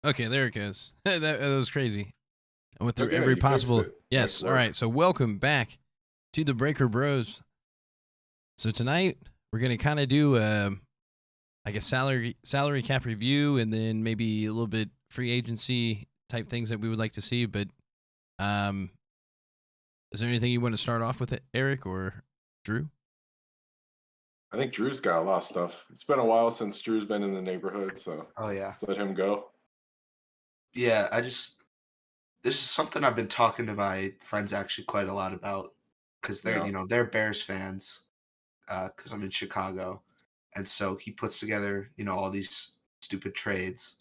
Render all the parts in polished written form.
Okay, there it goes. That was crazy. I went through Okay, every you fixed possible. it. Nice Yes. All right. work. So welcome back to the Breaker Bros. So tonight we're gonna kind of do like a salary cap review, and then maybe a little bit free agency type things that we would like to see. But um, is there anything you want to start off with, Eric or Drew? I think Drew's got a lot of stuff. It's been a while since Drew's been in the neighborhood, so Oh yeah. let's let him go. Yeah, this is something I've been talking to my friends actually quite a lot about because they're, Yeah. they're Bears fans because I'm in Chicago. And so he puts together, all these stupid trades.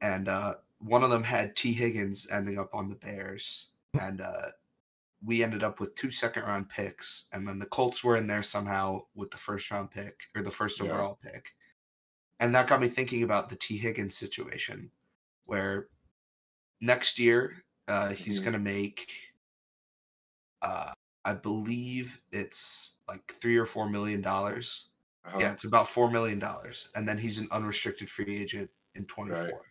And one of them had T. Higgins ending up on the Bears. And we ended up with 2 second-round picks. And then the Colts were in there somehow with the first-round pick or the first Yeah. overall pick. And that got me thinking about the T. Higgins situation where next year, he's Mhm. going to make, I believe it's like $3 or $4 million. Yeah, Uh-huh. it's about $4 million, and then he's an unrestricted free agent in Right. 24.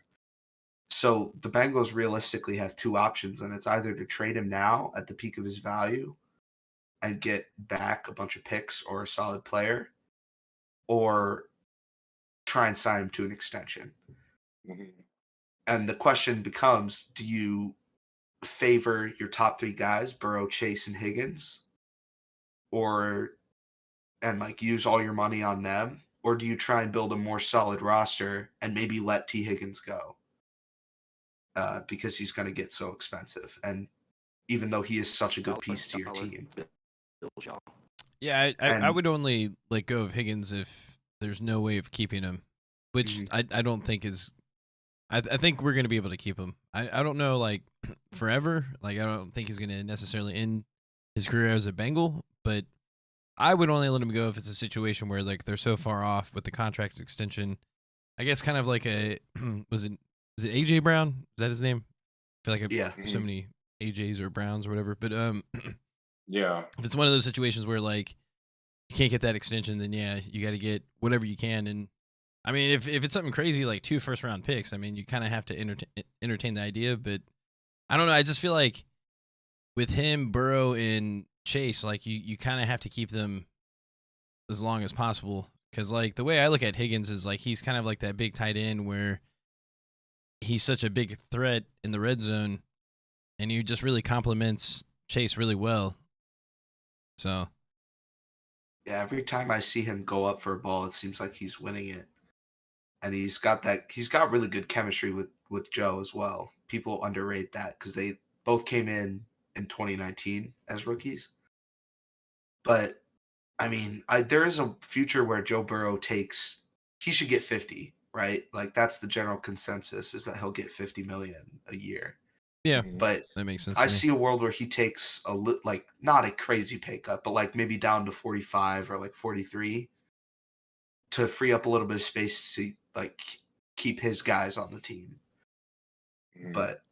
So the Bengals realistically have 2 options, and it's either to trade him now at the peak of his value and get back a bunch of picks or a solid player, or try and sign him to an extension. Mhm. And the question becomes, do you favor your top 3 guys, Burrow, Chase, and Higgins, or and like use all your money on them, or do you try and build a more solid roster and maybe let T Higgins go because he's going to get so expensive, and even though he is such a good piece to your team, Yeah, I and would only let go of Higgins if there's no way of keeping him, which mhm, I don't think is. I think we're gonna be able to keep him. I don't know like forever. Like I don't think he's gonna necessarily end his career as a Bengal, but I would only let him go if it's a situation where like they're so far off with the contract extension. I guess kind of like a was it is it AJ Brown? Is that his name? I feel like yeah, so Mhm. many AJs or Browns or whatever. But Yeah. if it's one of those situations where like you can't get that extension, then yeah, you got to get whatever you can. And I mean, if it's something crazy like 2 first round picks, I mean, you kind of have to entertain the idea. But I don't know. I just feel like with him, Burrow, and Chase, like you kind of have to keep them as long as possible. Because like the way I look at Higgins is like he's kind of like that big tight end where he's such a big threat in the red zone, and he just really complements Chase really well. So yeah. Every time I see him go up for a ball, it seems like he's winning it, and he's got really good chemistry with Joe as well. People underrate that because they both came in 2019 as rookies, but I mean, there is a future where Joe Burrow he should get 50, right? Like that's the general consensus is that he'll get 50 million a year. yeah, Mhm. But that makes sense I to me. see a world where he takes like not a crazy pay cut, but like maybe down to 45 or like 43 to free up a little bit of space to like keep his guys on the team. Mhm. But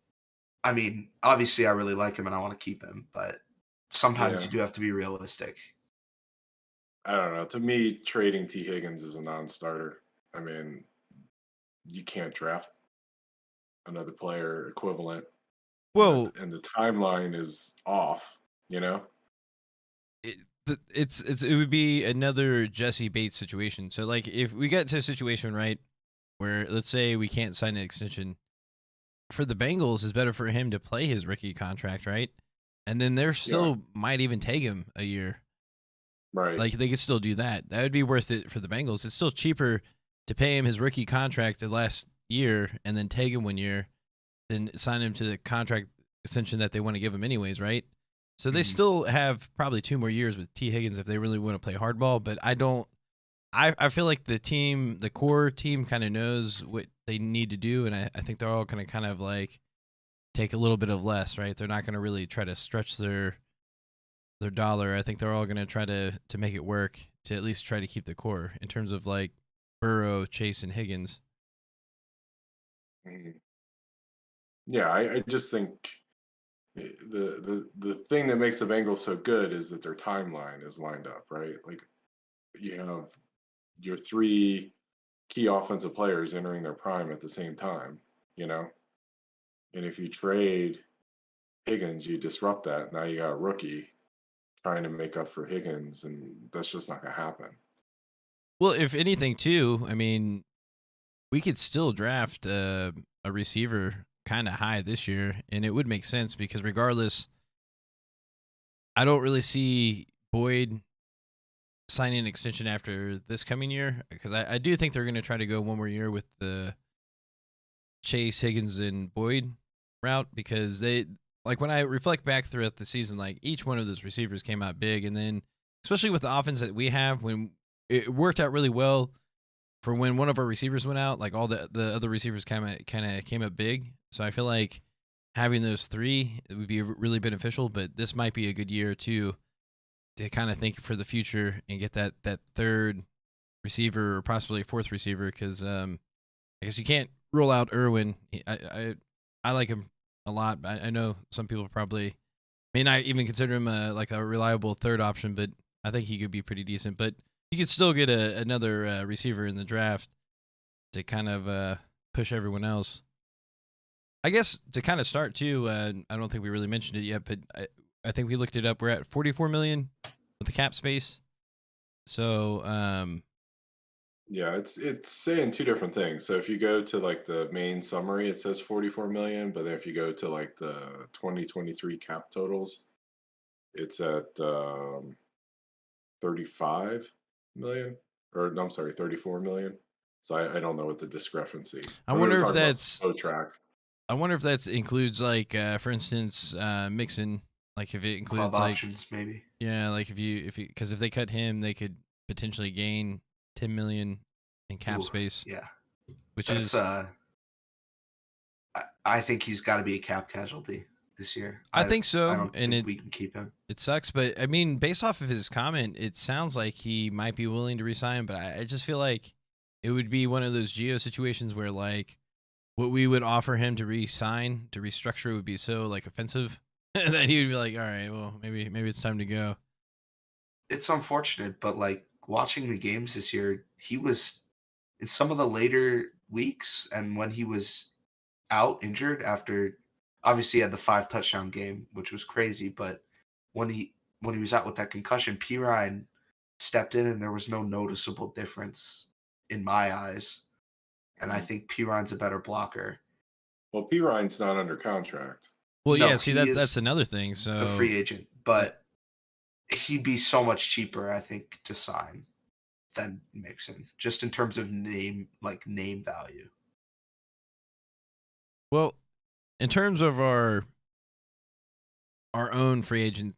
I mean, obviously I really like him and I want to keep him, but sometimes Yeah. you do have to be realistic. I don't know. To me, trading T. Higgins is a non-starter. I mean, you can't draft another player equivalent, Well, and the timeline is off. You know. it would be another Jesse Bates situation. So like if we get to a situation right where let's say we can't sign an extension for the Bengals, it's better for him to play his rookie contract, right? And then they're Yeah. still might even take him a year. Right. Like they could still do that. That would be worth it for the Bengals. It's still cheaper to pay him his rookie contract the last year and then take him 1 year than sign him to the contract extension that they want to give him anyways, right? So they Mhm. still have probably 2 more years with T Higgins if they really want to play hardball. But I don't. I feel like the core team, kind of knows what they need to do, and I think they're all going to kind of like take a little bit of less, right? They're not going to really try to stretch their dollar. I think they're all going to try to make it work to at least try to keep the core in terms of like Burrow, Chase, and Higgins. Mhm. Yeah. I just think the thing that makes the Bengals so good is that their timeline is lined up, right? Like you have your three key offensive players entering their prime at the same time. you know. And if you trade Higgins, you disrupt that. Now you got a rookie trying to make up for Higgins, and that's just not going to happen. Well, if anything, too, I mean, we could still draft a receiver kind of high this year, and it would make sense because regardless, I don't really see Boyd signing an extension after this coming year because I do think they're going to try to go one more year with the Chase, Higgins, and Boyd route because they like when I reflect back throughout the season, like each one of those receivers came out big, and then especially with the offense that we have, when it worked out really well for when one of our receivers went out, like all the other receivers kind of came up big. So I feel like having those three would be really beneficial, but this might be a good year too to kind of think for the future and get that third receiver or possibly a fourth receiver because I guess you can't rule out Irwin. I like him a lot. I know some people probably may not even consider him like a reliable third option, but I think he could be pretty decent. But you could still get another receiver in the draft to kind of push everyone else. I guess to kind of start too, I don't think we really mentioned it yet, but I think we looked it up. We're at $44 million with the cap space. So yeah, it's saying two different things. So if you go to like the main summary, it says 44 million, but then if you go to like the 2023 cap totals, it's at 35 million, or no, I'm sorry, 34 million. So I don't know what the discrepancy. I wonder if that's slow track. I wonder if that includes like for instance Mixon, like if it includes club like options maybe. Yeah, like if you because if they cut him, they could potentially gain 10 million in cap space. Yeah, which that's is I think he's got to be a cap casualty this year. I think so, I don't and think we can keep him. It sucks, but I mean, based off of his comment, it sounds like he might be willing to resign. But I just feel like it would be one of those Geo situations where like what we would offer him to resign to restructure would be so like offensive that he would be like, all right, well maybe it's time to go. It's unfortunate, but like watching the games this year, he was in some of the later weeks, and when he was out injured after, obviously he had the 5 touchdown game, which was crazy, but when he was out with that concussion, P. Ryan stepped in and there was no noticeable difference in my eyes. And I think P. Ryan's a better blocker. Well, P. Ryan's not under contract. Well, no, yeah, see that's another thing. So a free agent, but he'd be so much cheaper, I think, to sign than Mixon, just in terms of name value. Well, in terms of our own free agent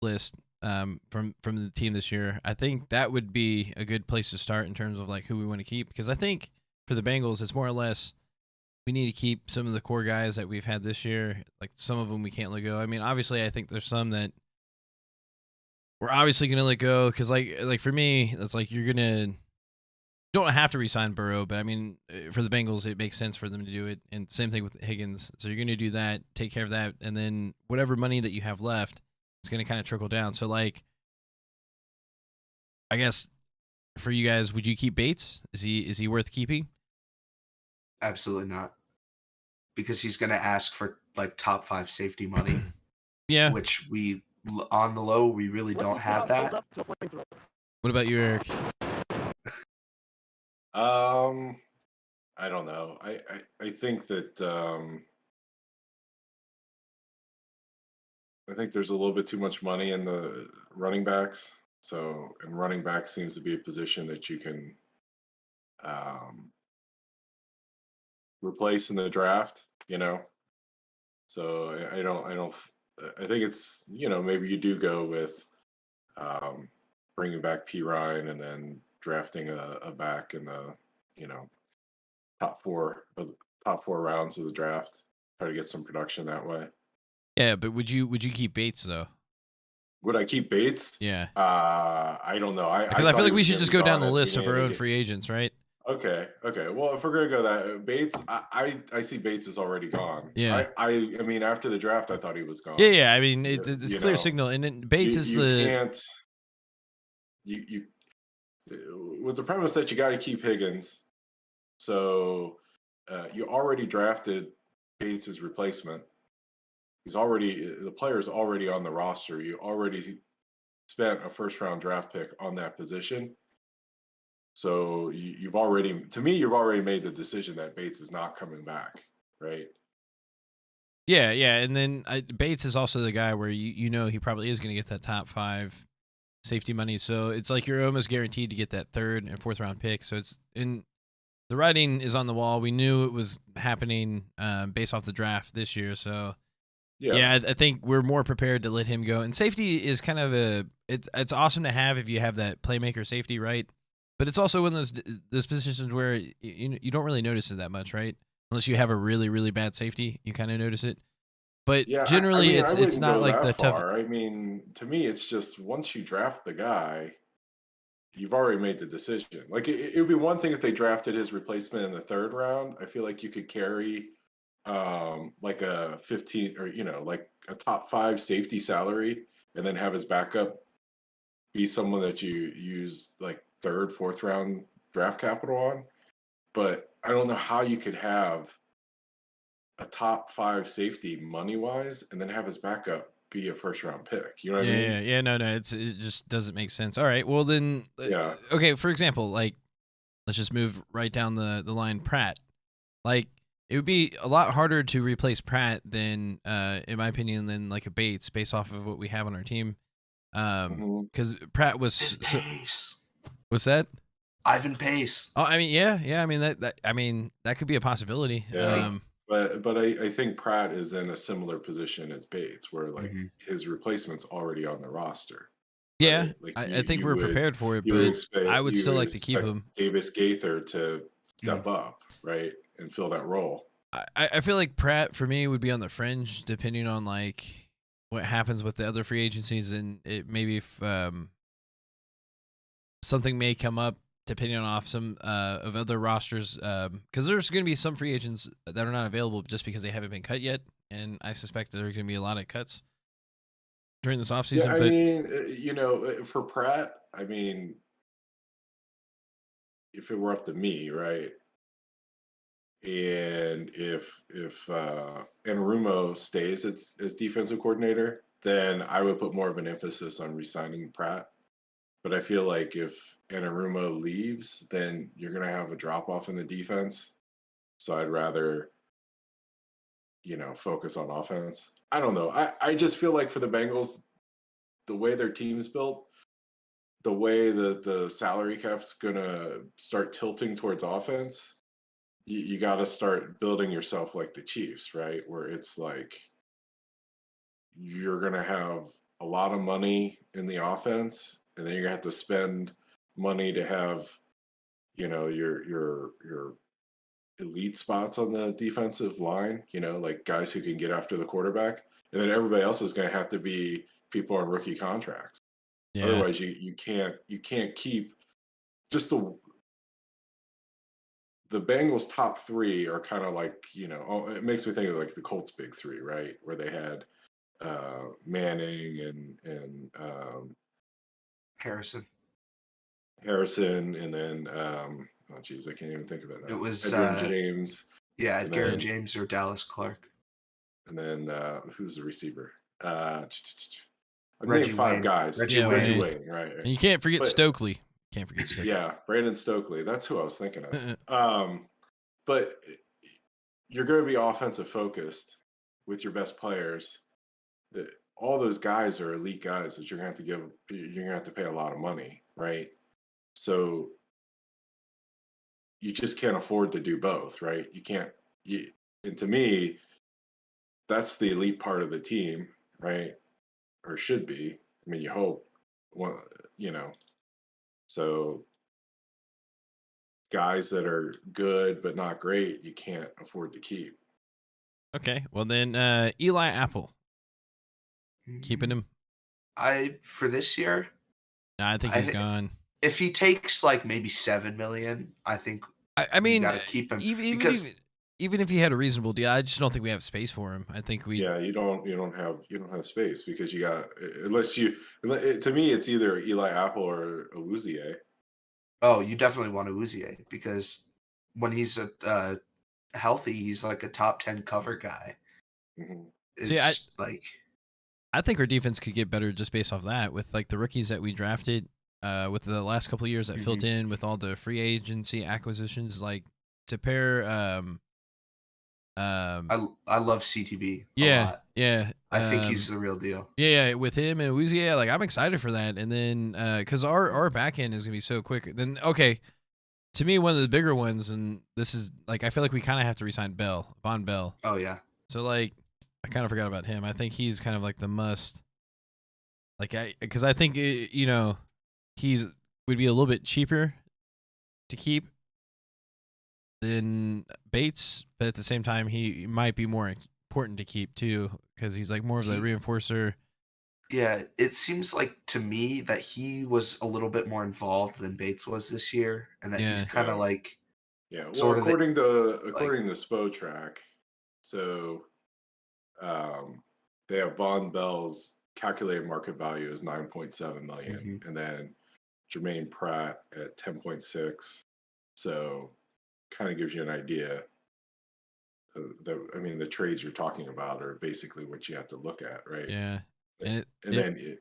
list from the team this year, I think that would be a good place to start in terms of like who we want to keep, because I think for the Bengals it's more or less we need to keep some of the core guys that we've had this year. Like some of them we can't let go. I mean, obviously I think there's some that we're obviously going to let go because like for me, that's like you don't have to re-sign Burrow, but I mean, for the Bengals, it makes sense for them to do it. And same thing with Higgins. So you're going to do that, take care of that, and then whatever money that you have left is going to kind of trickle down. So like, I guess for you guys, would you keep Bates? Is he worth keeping? Absolutely not, because he's going to ask for like top 5 safety money. Yeah, which we on the low we really don't have that. What about you, Eric? I don't know. I think that I think there's a little bit too much money in the running backs. So, and running back seems to be a position that you can replace in the draft, you know. So I think it's, maybe you do go with bringing back P. Ryan and then drafting a back in the, top four rounds of the draft. Try to get some production that way. Yeah, but would you keep Bates though? Would I keep Bates? Yeah. I don't know. Because I feel like we should just go down the list of our own free agents, right? Okay. Well, if we're gonna go that Bates, I see Bates is already gone. Yeah. I mean, after the draft, I thought he was gone. Yeah. I mean, it's clear signal, and then Bates is the. Can't. You with the premise that you got to keep Higgins, so you already drafted Bates' replacement. The player's already on the roster. You already spent a first round draft pick on that position. So you've already made the decision that Bates is not coming back, right? Yeah, and then Bates is also the guy where you know he probably is going to get that top 5 safety money. So it's like you're almost guaranteed to get that 3rd and 4th round pick. So it's in the writing is on the wall. We knew it was happening based off the draft this year. So yeah, I think we're more prepared to let him go. And safety is kind of it's awesome to have if you have that playmaker safety, right? But it's also one of those positions where you don't really notice it that much, right? Unless you have a really, really bad safety, you kind of notice it. But generally, it's not like the tough. I mean, to me, it's just once you draft the guy, you've already made the decision. Like it would be one thing if they drafted his replacement in the 3rd round. I feel like you could carry like a 15 or like a top 5 safety salary, and then have his backup be someone that you use like 3rd, 4th round draft capital on. But I don't know how you could have a top 5 safety money wise and then have his backup be a first round pick. You know what I mean? Yeah. No. It just doesn't make sense. All right. Well then. Yeah. Okay. For example, like let's just move right down the line. Pratt. Like it would be a lot harder to replace Pratt than, in my opinion, than like a Bates based off of what we have on our team. Because Pratt was. What's that? Ivan Pace. Oh, I mean, yeah. I mean that could be a possibility. Yeah. But I think Pratt is in a similar position as Bates, where like his replacement's already on the roster. Yeah, right? Like I think we're prepared for it, but I would still like to keep him. Davis Gaither to step up, right, and fill that role. I feel like Pratt for me would be on the fringe, depending on like what happens with the other free agencies, and it maybe if something may come up. Depending on off some of other rosters, because there's going to be some free agents that are not available just because they haven't been cut yet, and I suspect there are going to be a lot of cuts during this offseason. Yeah, I mean, for Pratt, I mean, if it were up to me, right, and if Anarumo stays as defensive coordinator, then I would put more of an emphasis on re-signing Pratt. But I feel like if Anarumo leaves, then you're going to have a drop-off in the defense. So I'd rather, focus on offense. I don't know. I just feel like for the Bengals, the way their team's built, the way that the salary cap's going to start tilting towards offense, you got to start building yourself like the Chiefs, right? Where it's like you're going to have a lot of money in the offense, and then you're gonna have to spend money to have, your elite spots on the defensive line, like guys who can get after the quarterback, and then everybody else is gonna have to be people on rookie contracts. Yeah. Otherwise, you can't keep just the Bengals top 3 are kind of like it makes me think of like the Colts big 3, right, where they had Manning and Harrison, and then I can't even think of it now. It was James. Yeah, Garrett James or Dallas Clark. And then who's the receiver? Reggie 5 Wayne. guys. Reggie Wayne, right? And you can't forget Stokely. Yeah, Brandon Stokely. That's who I was thinking of. But you're going to be offensive focused with your best players. All those guys are elite guys that you're gonna have to pay a lot of money, right? So you just can't afford to do both, right? You can't. And to me, that's the elite part of the team, right? Or should be. I mean, you hope. Well, So guys that are good but not great, you can't afford to keep. Okay, well then, Eli Apple. Keeping him? For this year? No, I think he's gone. If he takes like maybe $7 million, I think. I mean, you gotta keep him even if he had a reasonable deal, I just don't think we have space for him. I think we. Yeah, you don't have space because you got to me it's either Eli Apple or Awuzie. Oh, you definitely want Awuzie because when he's healthy, he's like a top 10 cover guy. Mhm. It's See, like I think our defense could get better just based off that with like the rookies that we drafted, with the last couple of years that filled in with all the free agency acquisitions, like to pair. I love CTB a Yeah, lot. yeah. I think he's the real deal. Yeah, with him and Uzi, yeah, like I'm excited for that. And then because our back end is gonna be so quick. Then okay, to me one of the bigger ones, and this is like I feel like we kind of have to resign Von Bell. Oh yeah. So like I kind of forgot about him. I think he's kind of like the must. Like because I think you know he's would be a little bit cheaper to keep than Bates, but at the same time he might be more important to keep too because he's like more of the reinforcer. Yeah, it seems like to me that he was a little bit more involved than Bates was this year, and that he's kind of like well, sort of according to Spotrac, so they have Von Bell's calculated market value is 9.7 million, and then Jermaine Pratt at 10.6. So, kind of gives you an idea. The trades you're talking about are basically what you have to look at, right? Yeah, and then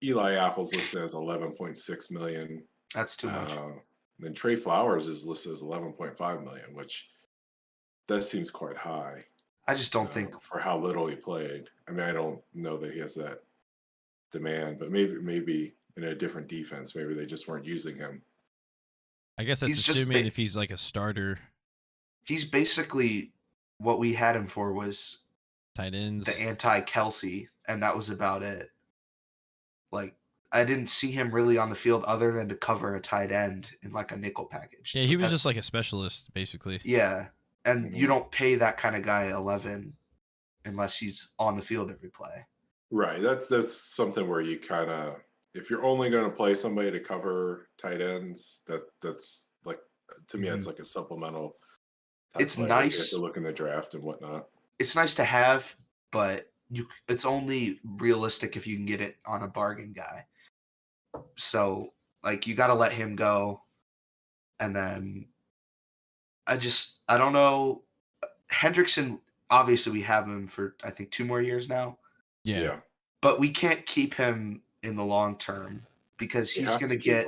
Eli Apple's listed as 11.6 million. That's too much. Then Trey Flowers is listed as 11.5 million, which that seems quite high. I just don't think for how little he played. I mean, I don't know that he has that demand, but maybe in a different defense, maybe they just weren't using him. I guess that's assuming if he's like a starter. He's basically what we had him for was tight ends, the anti-Kelsey, and that was about it. Like I didn't see him really on the field other than to cover a tight end in like a nickel package. Yeah, he was just like a specialist, basically. Yeah, and you don't pay that kind of guy 11 unless he's on the field every play. Right. That's something where you kind of, if you're only going to play somebody to cover tight ends, that's like to me that's like a supplemental. It's nice. You have to look in the draft and whatnot. It's nice to have, but it's only realistic if you can get it on a bargain guy. So like you got to let him go, and then I don't know. Hendrickson, obviously we have him for I think 2 more years now. Yeah. But we can't keep him in the long term because he's going to get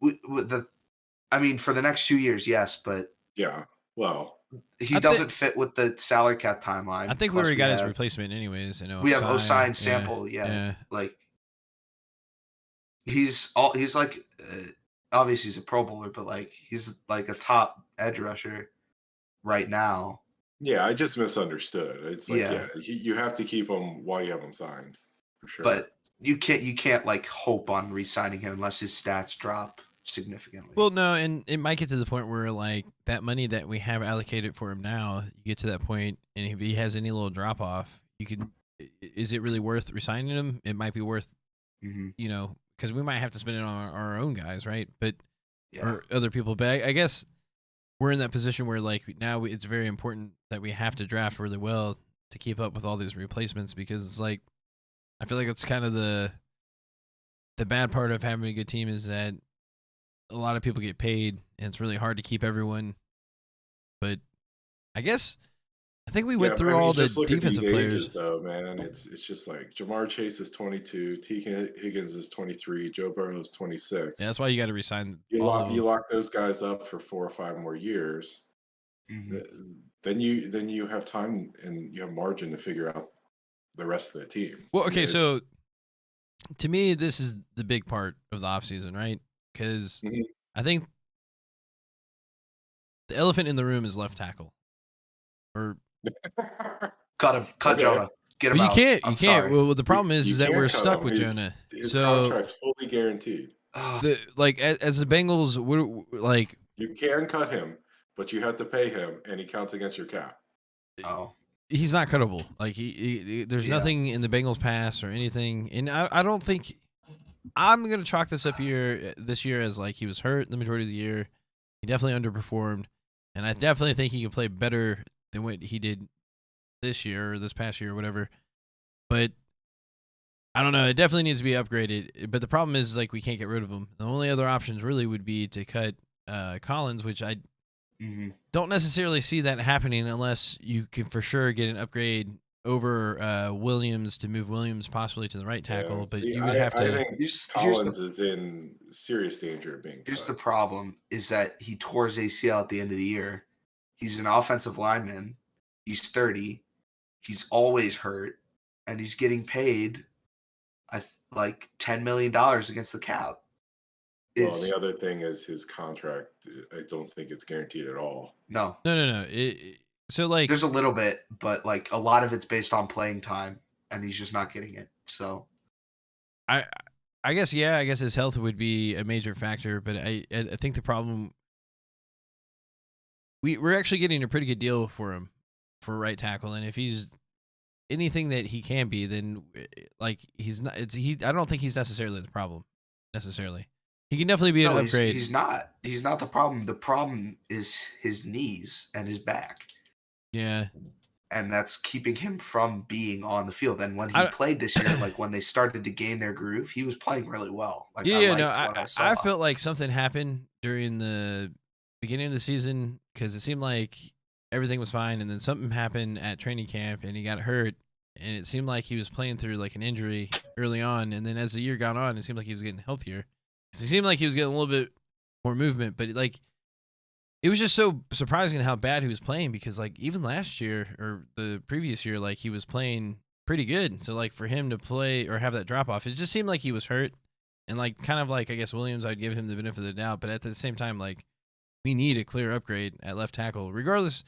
for the next 2 years, yes, but yeah. Well, he doesn't fit with the salary cap timeline. I think we already got his replacement anyways. We have Osai and Sample, yeah. Like he's like obviously he's a Pro Bowler, but like he's like a top edge rusher right now. Yeah, I just misunderstood. It's like you have to keep him while you have him signed, for sure. But you can't like hope on re-signing him unless his stats drop significantly. Well, no, and it might get to the point where like that money that we have allocated for him now, you get to that point, and if he has any little drop off, is it really worth re-signing him? It might be worth, because we might have to spend it on our own guys, right? But or other people. But I guess we're in that position where like now it's very important that we have to draft really well to keep up with all these replacements, because it's like I feel like it's kind of the bad part of having a good team is that a lot of people get paid and it's really hard to keep everyone. But I think we went through all the defensive players. Ages, though, man, it's just like Jamar Chase is 22, T. Higgins is 23, Joe Burrow is 26. Yeah, that's why you got to resign. You lock those guys up for 4 or 5 more years. Then you have time and you have margin to figure out the rest of the team. Well, okay, so to me, this is the big part of the offseason, right? Because I think the elephant in the room is left tackle. Or cut him, Jonah, get him out. You can't. Well, the problem is that we're stuck with Jonah. His contract's fully guaranteed. As the Bengals, we're like you can cut him, but you have to pay him, and he counts against your cap. Oh, he's not cuttable. Like there's nothing in the Bengals pass or anything, and I don't think I'm gonna chalk this year as like he was hurt the majority of the year. He definitely underperformed, and I definitely think he can play better than what he did this year or this past year or whatever. But I don't know. It definitely needs to be upgraded. But the problem is like we can't get rid of him. The only other options really would be to cut Collins, which Don't necessarily see that happening unless you can for sure get an upgrade over Williams to move Williams possibly to the right tackle. But See, you would have I to. think Collins is in serious danger of being Here's the cut. problem: is that he tore his ACL at the end of the year. He's an offensive lineman. He's 30. He's always hurt, and he's getting paid, like $10 million against the cap. Well, the other thing is his contract. I don't think it's guaranteed at all. No. So like, there's a little bit, but like a lot of it's based on playing time, and he's just not getting it. So, I guess I guess his health would be a major factor, but I think the problem we're actually getting a pretty good deal for him for right tackle, and if he's anything that he can be, then like he's not. I don't think he's necessarily the problem. Necessarily, he can definitely be an upgrade. He's not. He's not the problem. The problem is his knees and his back. Yeah. And that's keeping him from being on the field. And when he played this year, like when they started to gain their groove, he was playing really well. Like I felt like something happened during the beginning of the season because it seemed like everything was fine, and then something happened at training camp, and he got hurt, and it seemed like he was playing through like an injury early on, and then as the year got on, it seemed like he was getting healthier. It seemed like he was getting a little bit more movement, but like. It was just so surprising how bad he was playing because, like, even last year or the previous year, like, he was playing pretty good. So, like, for him to play or have that drop-off, it just seemed like he was hurt. And, like, kind of like, I guess, Williams, I'd give him the benefit of the doubt. But at the same time, like, we need a clear upgrade at left tackle. Regardless,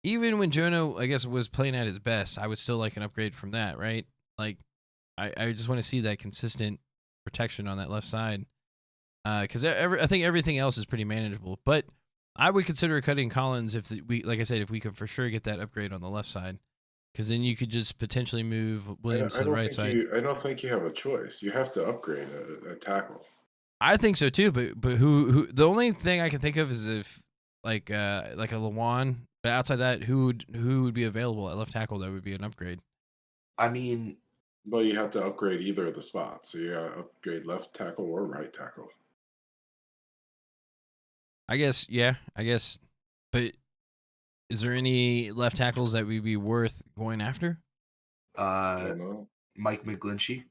even when Jono, I guess, was playing at his best, I would still like an upgrade from that, right? Like, I just want to see that consistent protection on that left side. Because I think everything else is pretty manageable. But I would consider cutting Collins if like I said, if we could for sure get that upgrade on the left side, because then you could just potentially move Williams to the right side. I don't think you have a choice. You have to upgrade a tackle. I think so too, but who? The only thing I can think of is if like a Lawan. But outside that, who would be available at left tackle that would be an upgrade? I mean, well, you have to upgrade either of the spots. So you got to upgrade left tackle or right tackle. I guess, but is there any left tackles that would be worth going after? I don't know. Mike McGlinchey.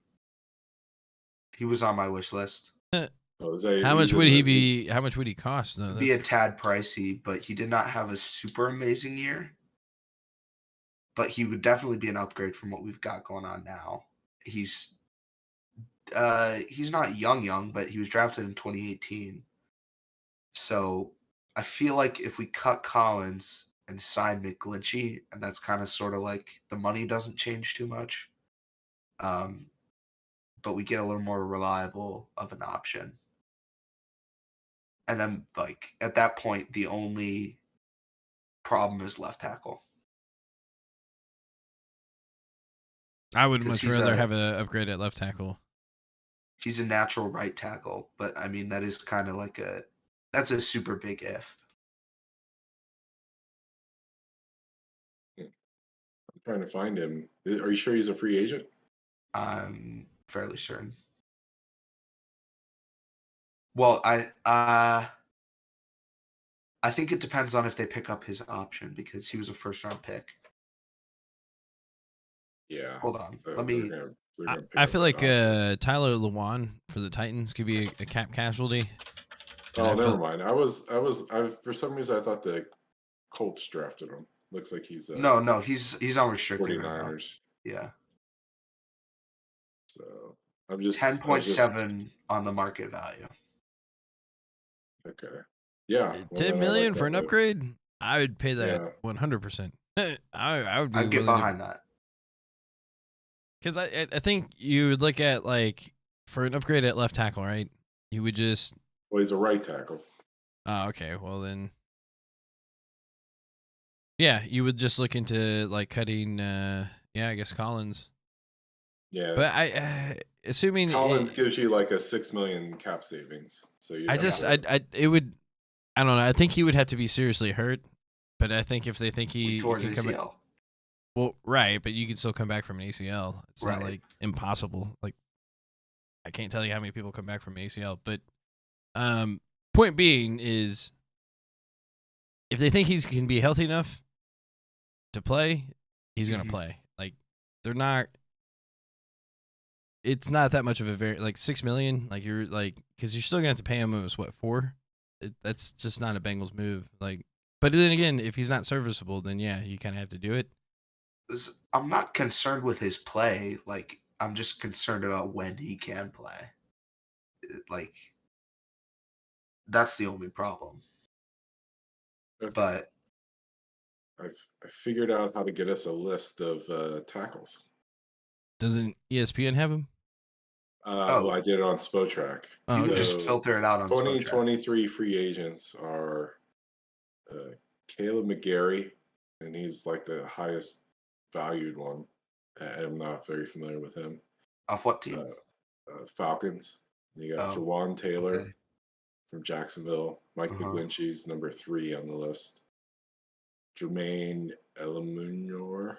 He was on my wish list. How much would he be? How much would he cost? Though? Be a tad pricey, but he did not have a super amazing year. But he would definitely be an upgrade from what we've got going on now. He's not young, but he was drafted in 2018. So I feel like if we cut Collins and sign McGlinchey, and that's kind of sort of like the money doesn't change too much, but we get a little more reliable of an option. And then, like, at that point, the only problem is left tackle. I would much rather have an upgrade at left tackle. He's a natural right tackle, but I mean, that is kind of like that's a super big if. I'm trying to find him. Are you sure he's a free agent? I'm fairly certain. Well, I think it depends on if they pick up his option because he was a first-round pick. Yeah. Hold on. So Let me. I feel like Tyler Lewan for the Titans could be a cap casualty. Oh, never mind. I was for some reason I thought the Colts drafted him. Looks like he's no, he's unrestricted 49ers. right now. Yeah. So I'm just 10.7 on the market value. Okay. Yeah. 10 million for an upgrade? I would pay that 100%. I would be I'd get behind that. Because I think you would look at, like, for an upgrade at left tackle, right? You would just... Well, he's a right tackle. Oh, okay. Well, then... Yeah, you would just look into, like, cutting, I guess Collins. Yeah. But assuming... Collins gives you, like, a $6 million cap savings. So you it would... I don't know. I think he would have to be seriously hurt. But I think if they think he towards can come ACL. Well, right, but you can still come back from an ACL. It's right. Not like impossible. Like, I can't tell you how many people come back from ACL, but point being is if they think he's can be healthy enough to play, he's gonna play. Like they're not. It's not that much of a very like $6 million. Like you're like because you're still gonna have to pay him. It was what 4? That's just not a Bengals move. Like, but then again, if he's not serviceable, then yeah, you kind of have to do it. I'm not concerned with his play. Like, I'm just concerned about when he can play. Like, that's the only problem. Okay. But I figured out how to get us a list of tackles. Doesn't ESPN have him? Well, I did it on SpoTrack. Oh, you okay. can just filter it out on SpoTrack. 2023 free agents are Caleb McGarry, and he's like the highest valued one. I'm not very familiar with him. Off what team? Falcons. You got Jawan Taylor from Jacksonville. Mike McGlinchey's number 3 on the list. Jermaine Elamunor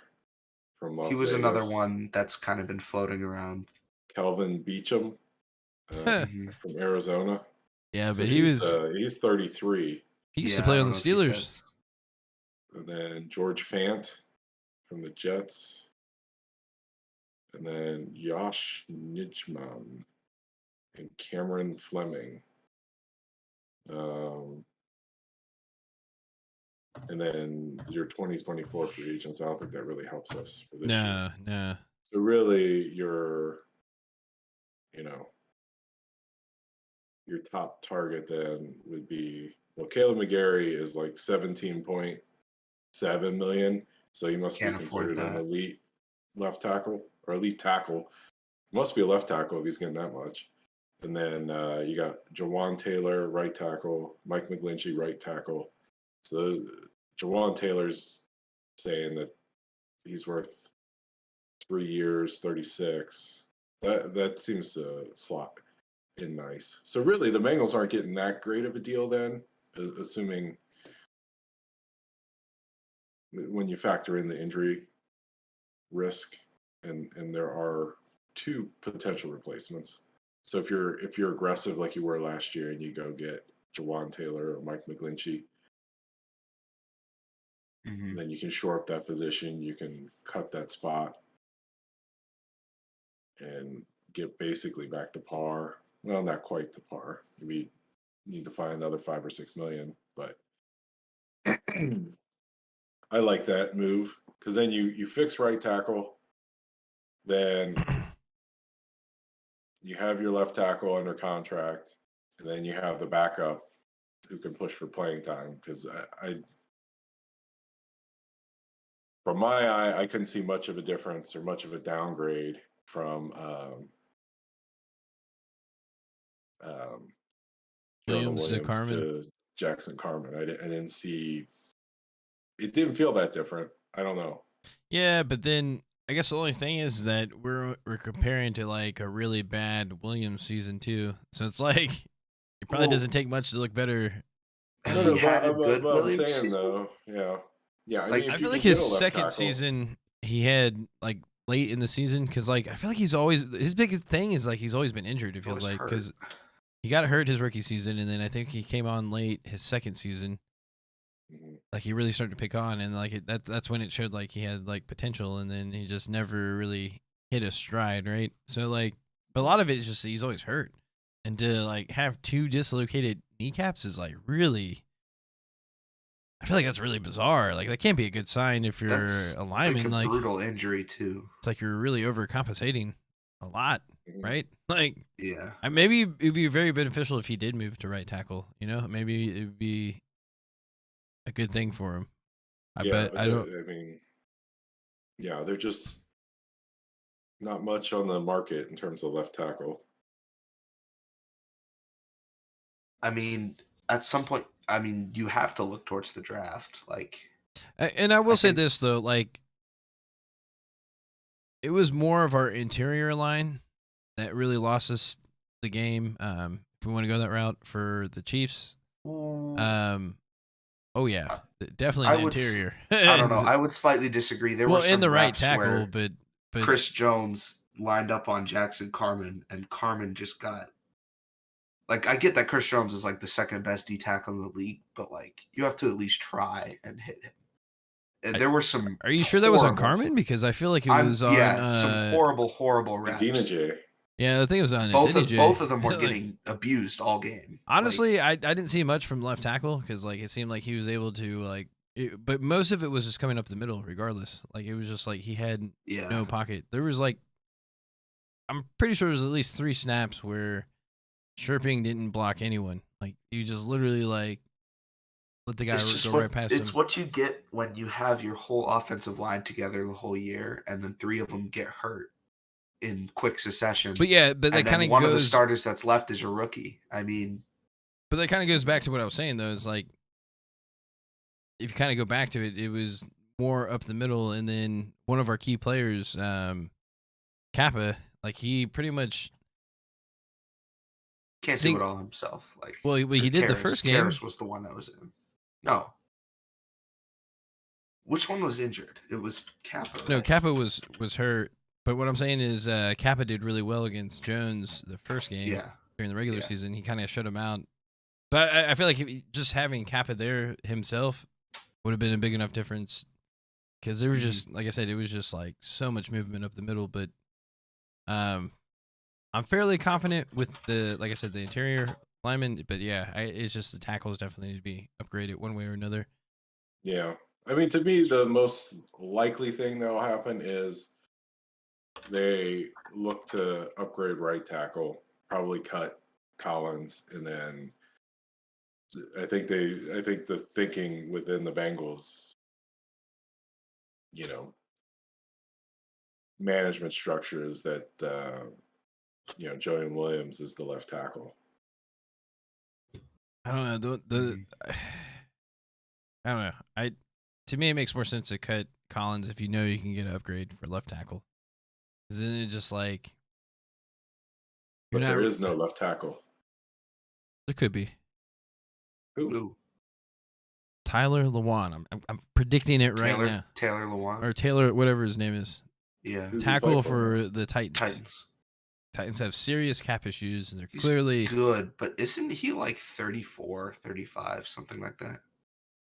from Las Vegas. He was another one that's kind of been floating around. Kelvin Beachum from Arizona. Yeah, So but he's 33. He used to play on the Steelers. And then George Fant from the Jets. And then Josh Nijman and Cameron Fleming. And then your 2024 free agents, I don't think that really helps us for this year. No. So really your top target then would be, well, Caleb McGarry is like 17.7 million. So he must be considered an elite left tackle or elite tackle. Must be a left tackle if he's getting that much. And then you got Jawan Taylor, right tackle, Mike McGlinchey, right tackle. So Jawan Taylor's saying that he's worth 3 years, 36. That seems to slot in nice. So really, the Bengals aren't getting that great of a deal then, assuming when you factor in the injury risk, and there are 2 potential replacements. So if you're aggressive like you were last year and you go get Jawan Taylor or Mike McGlinchey, then you can shore up that position. You can cut that spot and get basically back to par. Well, not quite to par. We need to find another 5 or 6 million, but I like that move because then you fix right tackle, then you have your left tackle under contract, and then you have the backup who can push for playing time. Because I from my eye, I couldn't see much of a difference or much of a downgrade from Williams to Carmen to Jackson Carmen. I didn't see. It didn't feel that different. I don't know. Yeah, but then I guess the only thing is that we're comparing to like a really bad Williams season too. So it's like it probably doesn't take much to look better. Have you had a good Williams season? Though, yeah. I mean, I feel like his second season he had like late in the season because like I feel like he's always his biggest thing is like he's always been injured. It feels like because he got hurt his rookie season and then I think he came on late his second season. Like he really started to pick on and like that's when it showed like he had like potential and then he just never really hit a stride, right? So like, but a lot of it is just he's always hurt, and to like have 2 dislocated kneecaps is like really. I feel like that's really bizarre. Like that can't be a good sign if you're a lineman. Like a brutal injury too. It's like you're really overcompensating a lot, right? Like yeah, maybe it'd be very beneficial if he did move to right tackle. You know, maybe it'd be a good thing for him. I mean, yeah, they're just not much on the market in terms of left tackle. I mean, at some point, you have to look towards the draft. Like, and I will say this though, like, it was more of our interior line that really lost us the game. If we want to go that route for the Chiefs, oh yeah, definitely the interior. I don't know. I would slightly disagree. There were some in the right reps tackle, where but Chris Jones lined up on Jackson Carmen, and Carmen just got. Like, I get that Chris Jones is like the second best D tackle in the league, but like you have to at least try and hit him. And there were some. Are you sure that was on horrible- Carmen? Because I feel like it was on. some horrible reps. DJ. Yeah, I think it was on. Both DJ. of them were getting abused all game. Honestly, I didn't see much from left tackle because like it seemed like he was able to like, but most of it was just coming up the middle. Regardless, like it was just like he had no pocket. There was like, I'm pretty sure there was at least 3 snaps where Sherping didn't block anyone. Like you just literally like let the guy go right past him. It's what you get when you have your whole offensive line together the whole year, and then 3 of them get hurt in quick succession. But yeah, but that kind of one of the starters that's left is a rookie. I mean, but that kind of goes back to what I was saying though. Is like if you kind of go back to it, it was more up the middle, and then one of our key players, Kappa, like he pretty much can't do it all himself. Like, well, he did the first game. Karras was the one that was in. No. Which one was injured? It was Kappa. Right? No, Kappa was hurt. But what I'm saying is Kappa did really well against Jones the first game during the regular season. He kind of shut him out. But I feel like just having Kappa there himself would have been a big enough difference because there was just, like I said, it was just like so much movement up the middle. But I'm fairly confident with like I said, the interior lineman. But yeah, it's just the tackles definitely need to be upgraded one way or another. Yeah. I mean, to me, the most likely thing that will happen is they look to upgrade right tackle, probably cut Collins, and then I think the thinking within the Bengals, management structure is that Joey Williams is the left tackle. I don't know. I don't know. To me, it makes more sense to cut Collins if you know you can get an upgrade for left tackle. Isn't it just like? But there is no left tackle. There could be. Who? Tyler Lewan. I'm predicting it right now. Taylor Lewan. Or Taylor, whatever his name is. Yeah. Tackle for the Titans. Titans have serious cap issues, and they're clearly good, but isn't he like 34, 35, something like that?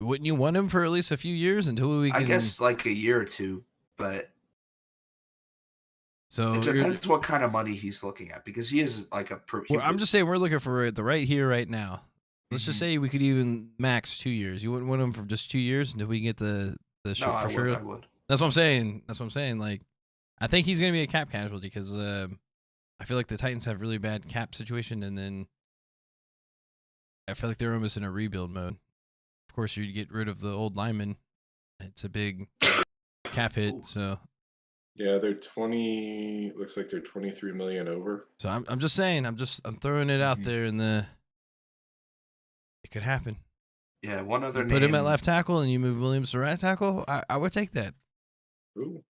Wouldn't you want him for at least a few years until we can... I guess like a year or two, but so it depends what kind of money he's looking at because he is like a... Well, I'm just saying we're looking for the right here, right now. Let's just say we could even max 2 years. You wouldn't want him for just 2 years until we get the shit for sure? I would. That's what I'm saying. Like, I think he's going to be a cap casualty because I feel like the Titans have really bad cap situation, and then I feel like they're almost in a rebuild mode. Of course, you get rid of the old lineman. It's a big cap hit, so... Yeah, they're 20. Looks like they're 23 million over. So I'm just saying. I'm throwing it out there in the. It could happen. Yeah, one other name. Put him at left tackle, and you move Williams to right tackle. I would take that. Ooh.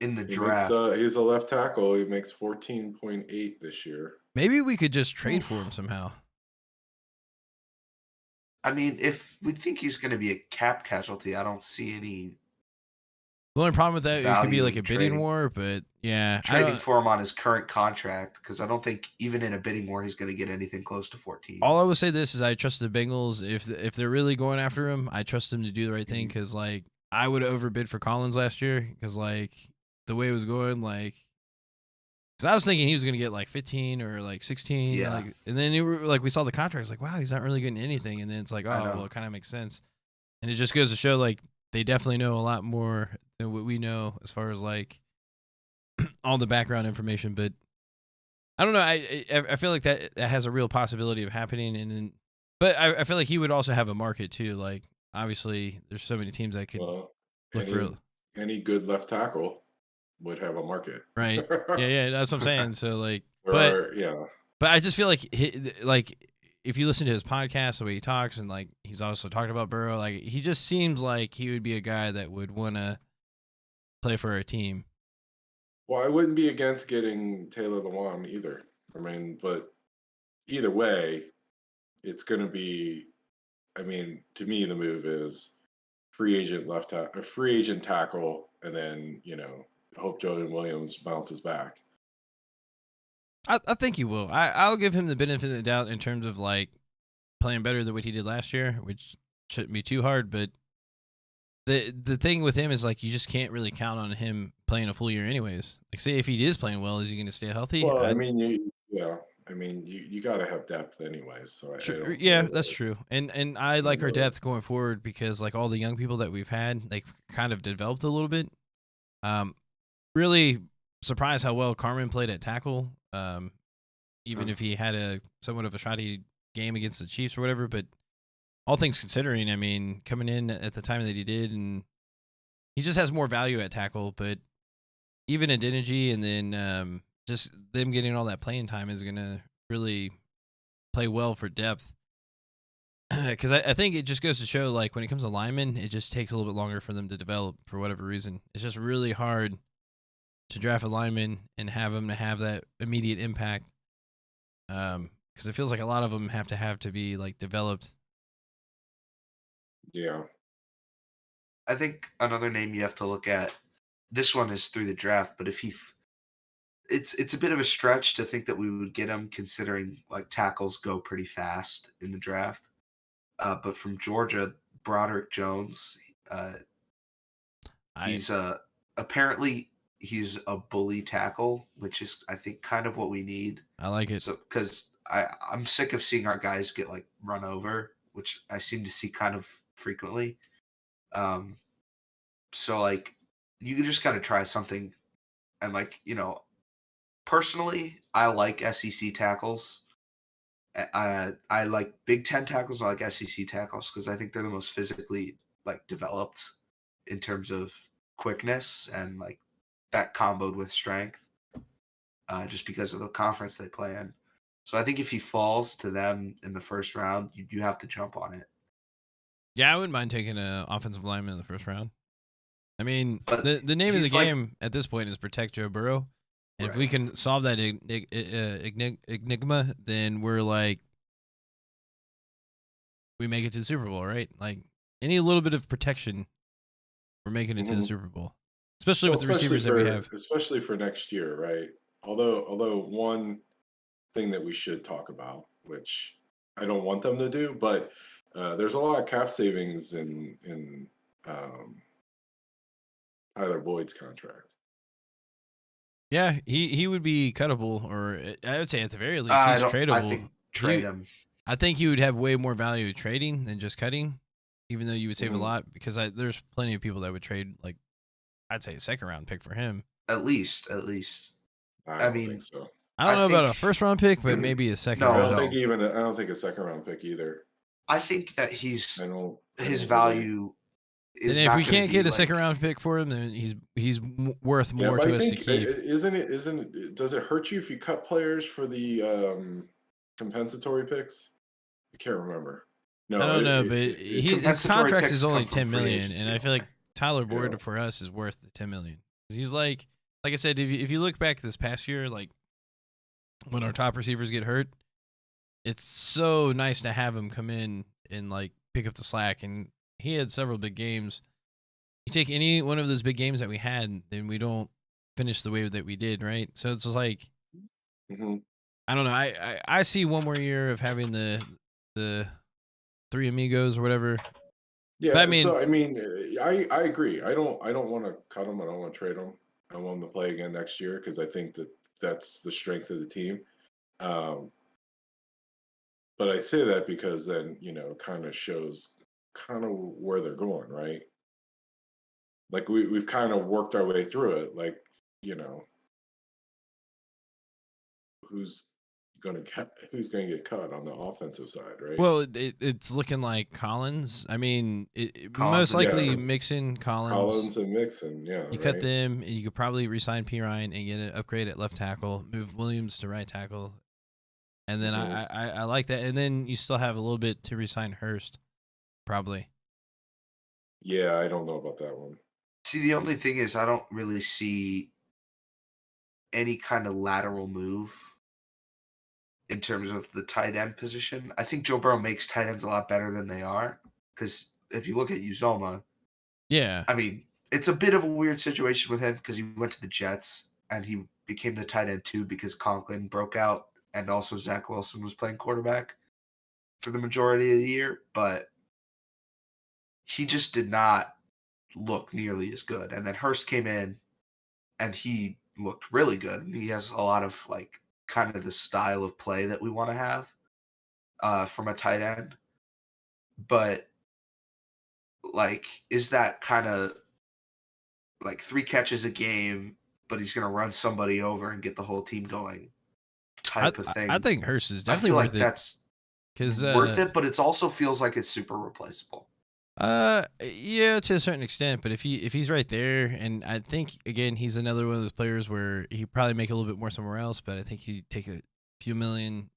In the draft, he's a left tackle. He makes 14.8 this year. Maybe we could just trade for him somehow. I mean, if we think he's going to be a cap casualty, I don't see any. The only problem with that, it could be like a bidding war, but yeah. Trading for him on his current contract, because I don't think even in a bidding war he's going to get anything close to 14. All I would say this is I trust the Bengals. If they're really going after him, I trust them to do the right thing, because like I would have overbid for Collins last year, because like the way it was going, like, because I was thinking he was going to get like 15 or like 16. Yeah. Like, and then we saw the contracts, like, wow, he's not really getting anything. And then it's like, oh, well, it kind of makes sense. And it just goes to show like they definitely know a lot more than what we know as far as like all the background information. But I don't know. I feel like that has a real possibility of happening. But I feel like he would also have a market too. Like obviously there's so many teams that could look for any good left tackle would have a market. Right. Yeah. That's what I'm saying. So like, but I just feel like if you listen to his podcast, the way he talks, and like he's also talked about Burrow, like he just seems like he would be a guy that would want to play for a team. Well, I wouldn't be against getting Taylor Lewan either. I mean, but either way, it's going to be. I mean, to me, the move is free agent tackle, and then hope Jordan Williams bounces back. I think he will. I'll give him the benefit of the doubt in terms of like playing better than what he did last year, which shouldn't be too hard. But the thing with him is like you just can't really count on him playing a full year, anyways. Like, say if he is playing well, is he going to stay healthy? Well, I mean, you got to have depth anyways. So I Sure, don't yeah, know that's that. true. And I like our depth going forward because like all the young people that we've had, like kind of developed a little bit. Really surprised how well Carmen played at tackle. Even if he had a somewhat of a shoddy game against the Chiefs or whatever, but all things considering, I mean, coming in at the time that he did, and he just has more value at tackle. But even Adeniji and then just them getting all that playing time is gonna really play well for depth. Because I think it just goes to show, like, when it comes to linemen, it just takes a little bit longer for them to develop for whatever reason. It's just really hard to draft a lineman and have them to have that immediate impact. Because it feels like a lot of them have to be like developed. Yeah. I think another name you have to look at. This one is through the draft, but if it's a bit of a stretch to think that we would get him, considering like tackles go pretty fast in the draft. But from Georgia, Broderick Jones, he's apparently he's a bully tackle, which is I think kind of what we need. I like it. So because I'm sick of seeing our guys get like run over, which I seem to see kind of frequently. So like you just got to try something, and like personally, I like SEC tackles. I like Big Ten tackles. I like SEC tackles because I think they're the most physically like developed in terms of quickness and like that comboed with strength, just because of the conference they play in. So I think if he falls to them in the first round, you have to jump on it. Yeah, I wouldn't mind taking an offensive lineman in the first round. I mean, But the name of the he's like- game at this point is protect Joe Burrow. And if we Right. can solve that enigma, then we're like, we make it to the Super Bowl, right? Like, any little bit of protection, we're making it to the Mhm. Super Bowl. Especially with the receivers that we have. Especially for next year, right? Although one thing that we should talk about, which I don't want them to do, but there's a lot of cap savings in Tyler Boyd's contract. Yeah, he would be cuttable, or I would say at the very least, I he's don't. tradable. I think trade him. I think he would have way more value trading than just cutting, even though you would save a Mhm. lot, because there's plenty of people that would trade, like, I'd say a second round pick for him. At least. I I don't mean, think so. I don't I know about a think- first round pick, but maybe a second No, I round. don't think a second round pick either. I think that I don't. his I don't really- value is. And if not we gonna can't be get a like- second round pick for him, then he's worth more but to I us to think keep. isn't it? Does it hurt you if you cut players for the compensatory picks? I can't remember. No, I don't know, but his compensatory contract picks is come only from 10 free million, agency and I feel like only. Tyler Boyd Yeah. for us is worth the 10 million. He's like I said, if you look back this past year, like when our top receivers get hurt, it's so nice to have him come in and like pick up the slack. And he had several big games. You take any one of those big games that we had, then we don't finish the way that we did, right? So it's like Mhm. I don't know. I see one more year of having the three amigos or whatever. Yeah, But I mean- so I mean, I agree. I don't want to cut him. I don't want to trade him. I want him to play again next year because I think that's the strength of the team. But I say that because then kind of shows kind of where they're going, right? Like we've kind of worked our way through it. Like who's gonna get cut on the offensive side, right? Well, it's looking like Collins. I mean, Collins most and likely Mixon. Mixon, Collins. Collins and Mixon, yeah. You cut them, and you could probably re-sign P. Ryan and get an upgrade at left tackle, move Williams to right tackle, and then Mhm. I like that. And then you still have a little bit to re-sign Hurst, probably. Yeah, I don't know about that one. See, the only thing is, I don't really see any kind of lateral move in terms of the tight end position. I think Joe Burrow makes tight ends a lot better than they are. Because if you look at Uzoma, Yeah, I mean, it's a bit of a weird situation with him because he went to the Jets and he became the tight end too because Conklin broke out and also Zach Wilson was playing quarterback for the majority of the year. But he just did not look nearly as good. And then Hurst came in and he looked really good. And he has a lot of like kind of the style of play that we want to have from a tight end. But like, is that kind of like 3 catches a game, but he's going to run somebody over and get the whole team going type of thing? I think Hurst is I definitely feel worth like it. that's Because worth it, but it also feels like it's super replaceable. Yeah, to a certain extent. But if he's right there, and I think again he's another one of those players where he probably make a little bit more somewhere else, but I think he'd take a few million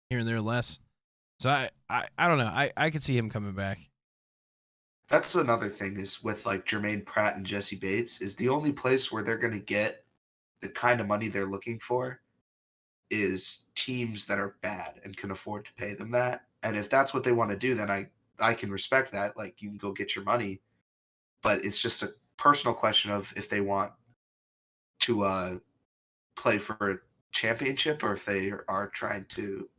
here and there less. So I don't know. I could see him coming back. That's another thing is with like Jermaine Pratt and Jesse Bates is the only place where they're going to get the kind of money they're looking for is teams that are bad and can afford to pay them that. And if that's what they want to do, then I can respect that. Like, you can go get your money, but it's just a personal question of if they want to play for a championship or if they are trying to.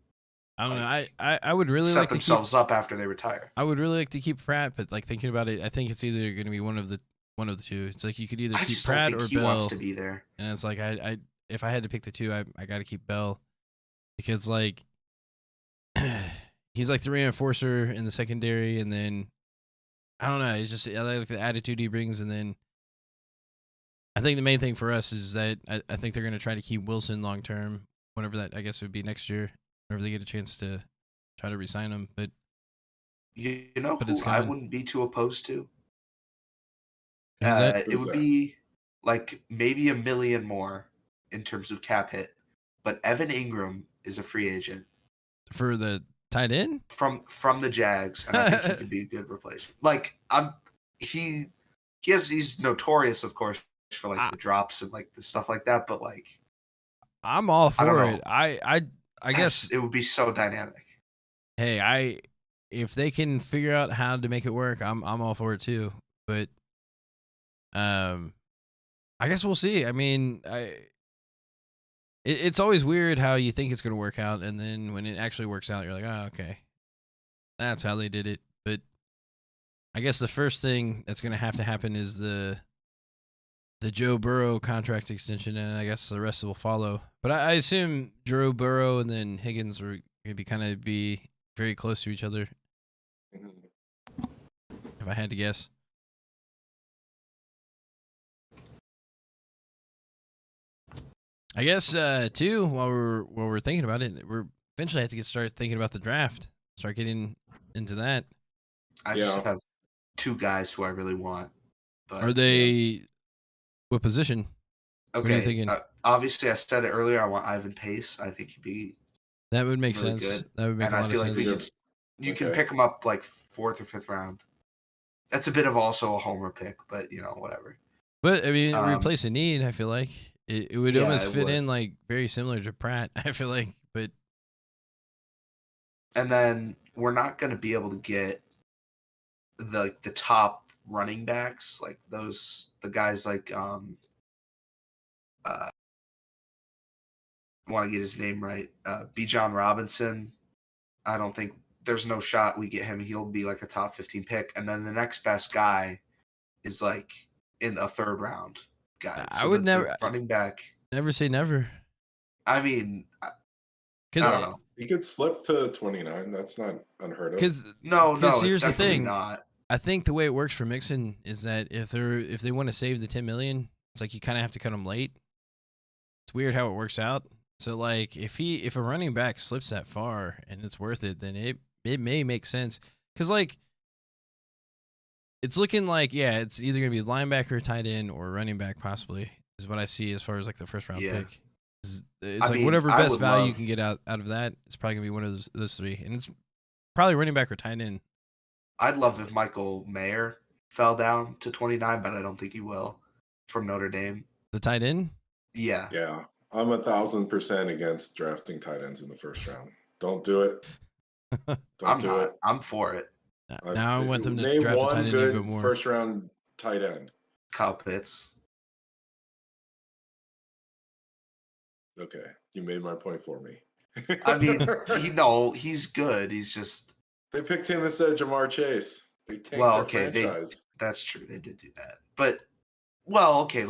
I don't know. I would really set like to themselves up after they retire. I would really like to keep Pratt, but like thinking about it, I think it's either going to be one of the two. It's like you could either keep Pratt or he Bell. wants to be there. And it's like I if I had to pick the two, I got to keep Bell because like he's like the reinforcer in the secondary, and then I don't know. It's just I like the attitude he brings, and then I think the main thing for us is that I think they're going to try to keep Wilson long term. Whenever that, I guess it would be next year. Whenever they get a chance to try to re-sign him, but you know but who I wouldn't be too opposed to? It would be like maybe $1 million more in terms of cap hit, but Evan Ingram is a free agent for the tight end from the Jags, and I think he could be a good replacement. Like he's notorious, of course, for like the drops and like the stuff like that, but like I'm all for it. I guess it would be so dynamic. Hey, if they can figure out how to make it work, I'm all for it too. But I guess we'll see. I mean, it's always weird how you think it's going to work out, and then when it actually works out, you're like, oh, okay, that's how they did it. But I guess the first thing that's going to have to happen is the Joe Burrow contract extension, and I guess the rest will follow. But I assume Joe Burrow and then Higgins were going to be very close to each other, if I had to guess. I guess too. While we're thinking about it, we're eventually have to start thinking about the draft. Start getting into that. I just have 2 guys who I really want. But, are they? What position? Okay. What are you thinking? Obviously, I said it earlier. I want Ivan Pace. I think he'd be. That would make really sense. Good. That would make and a lot I feel of like sense. You can pick him up like 4th or 5th round. That's a bit of also a homer pick, but whatever. But I mean, replace a need. I feel like it would almost fit would. in like very similar to Pratt. I feel like, but and then we're not going to be able to get the top running backs like the guys like I want to get his name right. Bijan Robinson. I don't think there's no shot we get him. He'll be like a top 15 pick. And then the next best guy is like in a 3rd round guy. I would never running back. Never say never. I mean, I don't know. He could slip to 29. That's not unheard of. Because here's the thing. Not. I think the way it works for Mixon is that if they want to save the $10 million, it's like you kind of have to cut them late. It's weird how it works out. So like if a running back slips that far and it's worth it, then it may make sense. Because like it's looking like it's either gonna be linebacker, tight end, or running back possibly is what I see as far as like the first round pick. It's like whatever best value you can get out of that. It's probably gonna be one of those 3, and it's probably running back or tight end. I'd love if Michael Mayer fell down to 29, but I don't think he will. From Notre Dame, the tight end. Yeah, I'm 1,000% against drafting tight ends in the first round. Don't do it. Don't do it. I'm for it. Now I want them to draft a tight end even more. First round tight end. Kyle Pitts. Okay, you made my point for me. I mean, he's good. He's just they picked him instead of Jamar Chase. They tanked Well, their okay, franchise. that's true. They did do that. But, well, okay,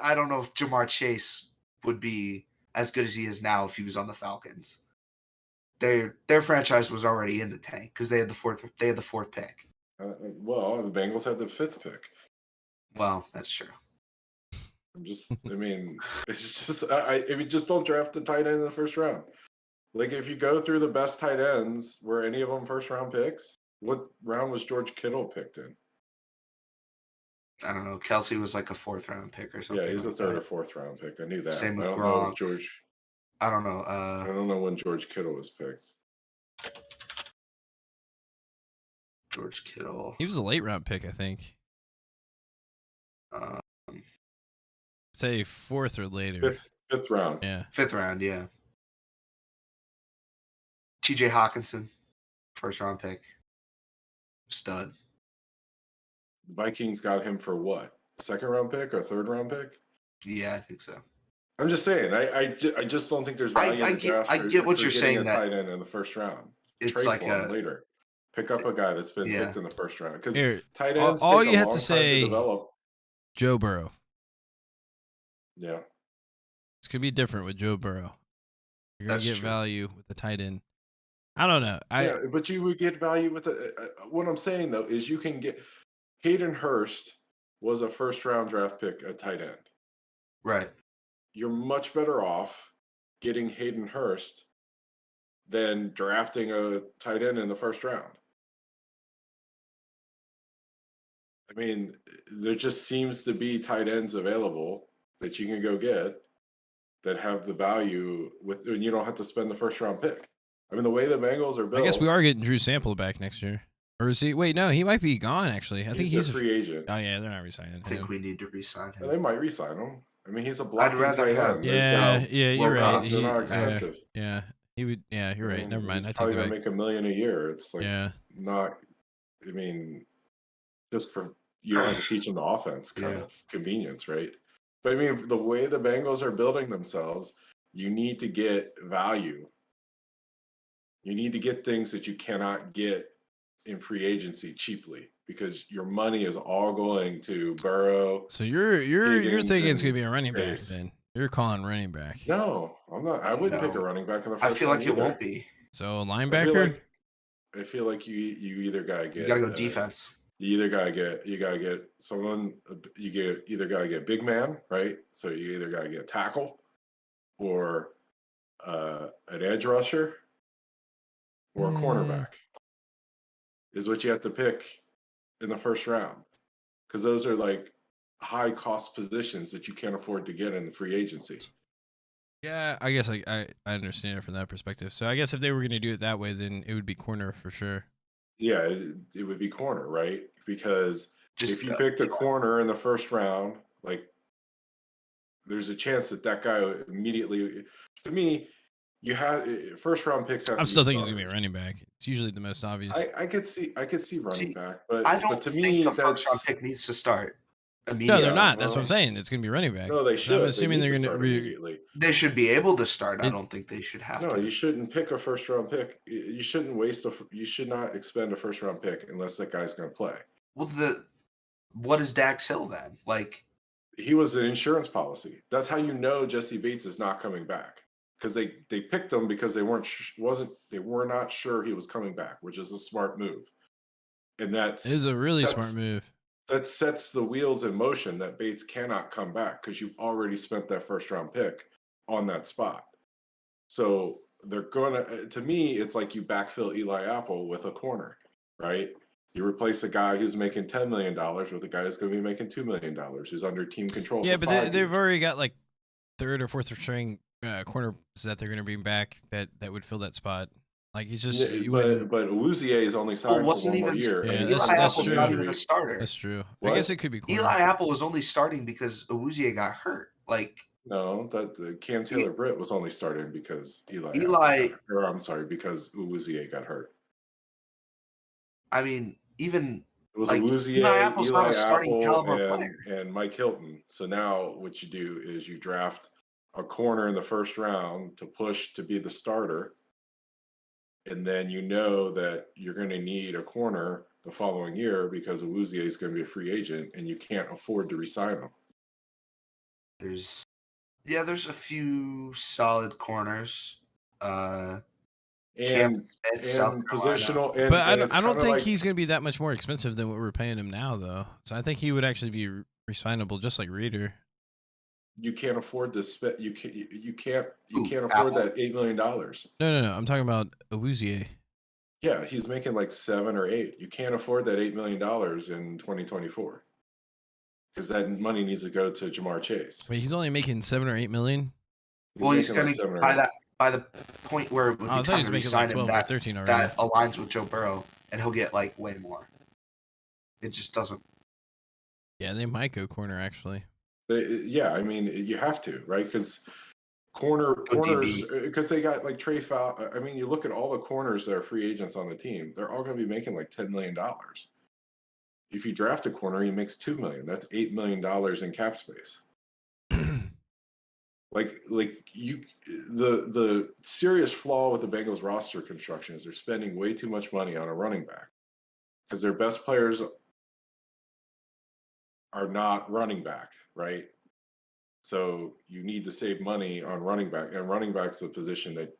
I don't know if Jamar Chase would be as good as he is now if he was on the Falcons. Their franchise was already in the tank because they had the fourth pick. Well, the Bengals had the 5th pick. Well, that's true. I mean, it's just, I mean, just don't draft the tight end in the first round. Like, if you go through the best tight ends, were any of them first round picks? What round was George Kittle picked in? I don't know. Kelsey was like a 4th round pick or something. Yeah, he's like a 3rd that. or 4th round pick. I knew that. Same with I don't Gronk. know if George. I don't know. I don't know when George Kittle was picked. George Kittle. He was a late round pick, I think. Um, Say 4th or later. Fifth round. Yeah. 5th round, yeah. TJ Hawkinson, 1st round pick. Stud. The Vikings got him for what? 2nd round pick or 3rd round pick? Yeah, I think so. I'm just saying. I just don't think there's value in the draft. I get what for you're getting saying. A that tight end in the first round. it's Trade like for him later. Pick up a guy that's been picked in the first round because tight ends all take you a have long to time say, to develop. Joe Burrow. Yeah, This could be different with Joe Burrow. You're gonna That's get true. value with the tight end. I don't know. yeah, but you would get value with the. What I'm saying though is you can get Hayden Hurst was a first round draft pick at tight end. right. You're much better off getting Hayden Hurst than drafting a tight end in the first round. I mean, there just seems to be tight ends available that you can go get that have the value with, and you don't have to spend the first round pick. I mean, the way the Bengals are built. I guess we are getting Drew Sample back next year. Or is he? Wait, no, he might be gone. Actually, I think he's a free agent. Oh yeah, they're not resigning. I think we need to re-sign him. They might re-sign him. I mean, he's a blocking rather tight have- end. Yeah, you're right. They're not expensive. Yeah, he would. Yeah, you're right. Never mind. He's I take probably it gonna back. make $1 million a year. It's like Yeah. not. I mean, just for you don't have to teach them the offense kind Yeah. of convenience, right? But I mean, the way the Bengals are building themselves, you need to get value. You need to get things that you cannot get in free agency cheaply because your money is all going to Burrow. So you're Higgins, thinking it's gonna and be a running back Chase. then? You're calling running back. No, I'm not. I wouldn't pick a No. running back in the first I feel round like it either. won't be. So I linebacker. feel like you either gotta get. You got to go defense. You either gotta get someone. You either gotta get big man, right? So you either gotta get a tackle, or an edge rusher, or a cornerback. Is what you have to pick in the first round, because those are like high cost positions that you can't afford to get in the free agency. Yeah, I guess I understand it from that perspective. So I guess if they were gonna do it that way, then it would be corner for sure. Yeah, it would be corner, right? Because Just if you picked a corner in the first round, like there's a chance that guy immediately. To me, you have first round picks. Have I'm to still be thinking it's gonna be a starters. running back. It's usually the most obvious. I could see running back, but I don't to think me the first round that's pick needs to start No, immediately. they're not. That's what well, I'm saying. It's gonna be running back. no, they And should. I'm assuming they they're need to gonna start immediately. They should be able to start. I It- don't think they should have No, to. you shouldn't pick a first round pick. You shouldn't waste you should not expend a first round pick unless that guy's going to play. Well, what is Dax Hill then? Like, He was an insurance policy. That's how you know Jesse Bates is not coming back, because they picked him because they were not sure he was coming back, which is a smart move. And It is a really smart move. That sets the wheels in motion that Bates cannot come back because you've already spent that first round pick on that spot. So they're gonna. To me, it's like you backfill Eli Apple with a corner, right? You replace a guy who's making $10 million with a guy who's going to be making $2 million, who's under team control. Yeah, for but 5 they've years. already got like third or fourth string corners that they're gonna bring back that would fill that spot. Like it's just Yeah, you but wouldn't. Awuzie is only signed for wasn't one more even- year. Yeah, and Eli he's that's Apple's true. not even a starter. That's true. What? I guess it could be corner. Eli Apple was only starting because Awuzie got hurt. Like, No, that Cam Taylor Britt was only starting because because Awuzie got hurt. I mean, even It was like, Awuzie, Eli Apple's not a starting caliber and, player. and Mike Hilton. So now what you do is you draft a corner in the first round to push to be the starter. And then you know that you're going to need a corner the following year because Awuzie is going to be a free agent and you can't afford to re-sign him. There's a few solid corners. Cam And Smith, South and Carolina. positional, and, But and it's I don't kinda think like, he's going to be that much more expensive than what we're paying him now, though. So I think he would actually be re-signable, just like Reader. you can't afford to spend. You can't Ooh, afford Apple? that $8 million. No. I'm talking about Awuzie. Yeah, he's making like 7 or 8. You can't afford that $8 million in 2024 because that money needs to go to Jamar Chase. Wait, he's only making 7 or 8 million. Well, he's making going like to 7 or by 8. that by the point where it would Oh, I be thought he time was to making resign like 12 him. or 13 already. That aligns with Joe Burrow, and he'll get like way more. It just doesn't. Yeah, they might go corner actually. Yeah, I mean you have to, right? Because corners, because they got like Trey Fowl. I mean, you look at all the corners that are free agents on the team; they're all going to be making like $10 million. If you draft a corner, he makes $2 million. That's $8 million in cap space. Like the serious flaw with the Bengals roster construction is they're spending way too much money on a running back because their best players are not running back, right? So you need to save money on running back, and running back's a position that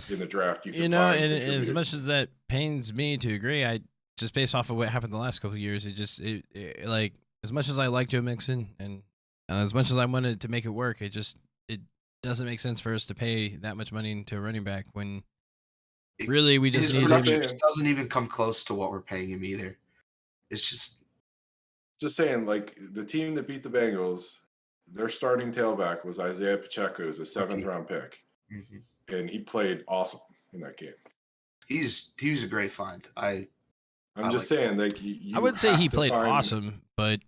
in the draft you can find and as contributors. much as that pains me to agree, I just based off of what happened the last couple of years, it like as much as I like Joe Mixon and as much as I wanted to make it work, it doesn't make sense for us to pay that much money to a running back when really we just his need production just doesn't even come close to what we're paying him either. It's just saying, like the team that beat the Bengals, their starting tailback was Isaiah Pacheco, who's a 7th-round pick, and he played awesome in that game. He was a great find. I'm just saying, like I would say he played awesome, but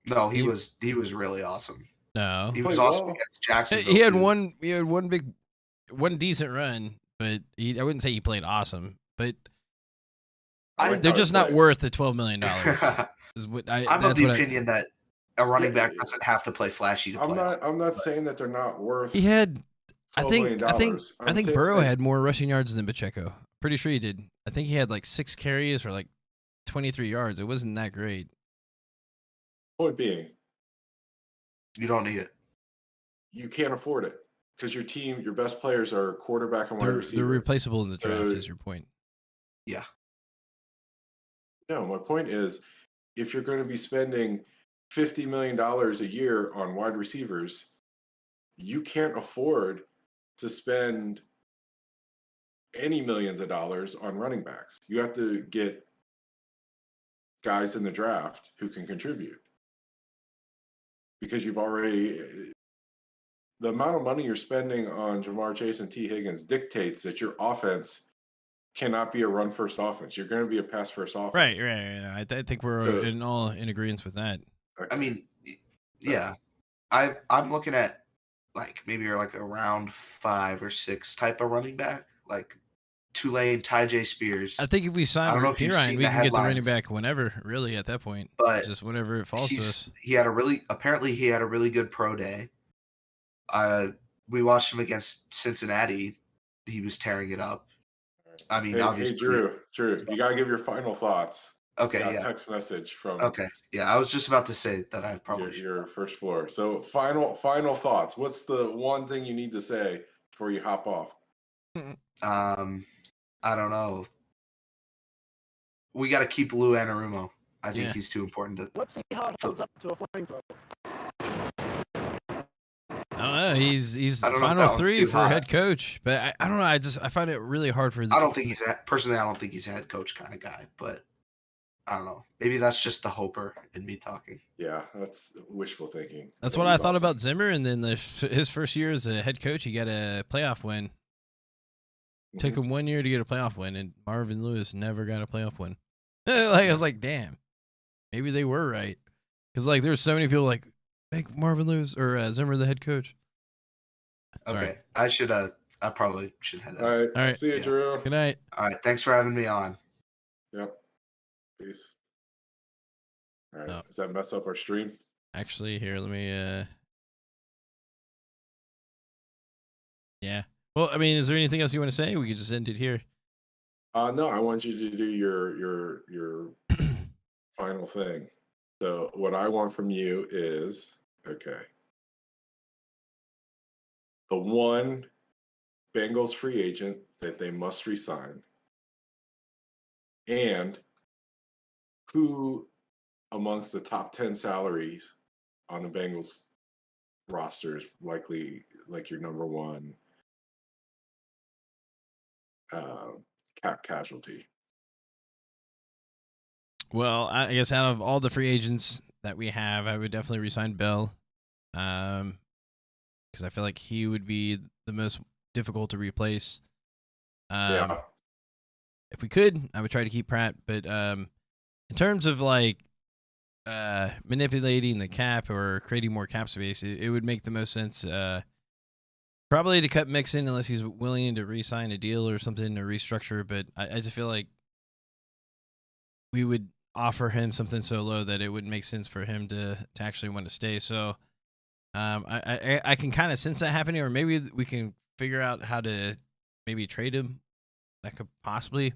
no, he was really awesome. No, he was awesome against Jacksonville. He had one decent run, but I wouldn't say he played awesome. But they're just not worth the $12 million. I'm of the opinion that a running back doesn't have to play flashy to play. I'm not saying that they're not worth. He had, I think Burrow that, had more rushing yards than Pacheco. Pretty sure he did. I think he had like 6 carries for like 23 yards. It wasn't that great. Point being, you don't need it. You can't afford it because your best players are quarterback and wide receiver. They're replaceable in the draft. Is your point? Yeah. No, my point is, if you're going to be spending $50 million a year on wide receivers, you can't afford to spend any millions of dollars on running backs. You have to get guys in the draft who can contribute. Because the amount of money you're spending on Jamar Chase and T. Higgins dictates that your offense cannot be a run-first offense. You're going to be a pass-first offense. Right. I think we're in agreement with that. I mean, yeah. I'm looking at like maybe you're like a round 5 or 6 type of running back, like Tulane, Tyjae Spears. I think if we sign Pirine, we can get the running back whenever, really, at that point. But just whenever it falls to us. Apparently he had a really good pro day. We watched him against Cincinnati. He was tearing it up. I mean, obviously. Hey, Drew, you gotta give your final thoughts. Okay, yeah. Text message from. Okay, yeah, I was just about to say that I probably your first floor. So final thoughts. What's the one thing you need to say before you hop off? I don't know. We got to keep Lou Anarumo. I think he's too important to. Let's see how it holds up to a flamethrower. I don't know. He's final 3 for head coach, but I don't know. I find it really hard for. I don't think he's personally. I don't think he's a head coach kind of guy, but I don't know. Maybe that's just the hoper in me talking. Yeah, that's wishful thinking. That's what I thought about Zimmer, and then his first year as a head coach, he got a playoff win. Took him 1 year to get a playoff win, and Marvin Lewis never got a playoff win. I was like, damn, maybe they were right, because like there's so many people like make Marvin Lewis or Zimmer the head coach. Sorry. Okay, I probably should head out. All right. See you, Drew. Good night. All right. Thanks for having me on. Yep. Peace. All right. Does that mess up our stream? Actually, here, let me. Yeah. Well, I mean, is there anything else you want to say? We could just end it here. No, I want you to do your final thing. So what I want from you is the one Bengals free agent that they must resign, and who amongst the top 10 salaries on the Bengals roster is likely like your number one uh, cap casualty. Well, I guess out of all the free agents that we have, I would definitely resign Bell, because I feel like he would be the most difficult to replace. Yeah. If we could, I would try to keep Pratt, but in terms of like manipulating the cap or creating more cap space, it would make the most sense probably to cut Mixon unless he's willing to re-sign a deal or something to restructure. But I just feel like we would offer him something so low that it wouldn't make sense for him to actually want to stay. So I can kind of sense that happening, or maybe we can figure out how to maybe trade him. That could possibly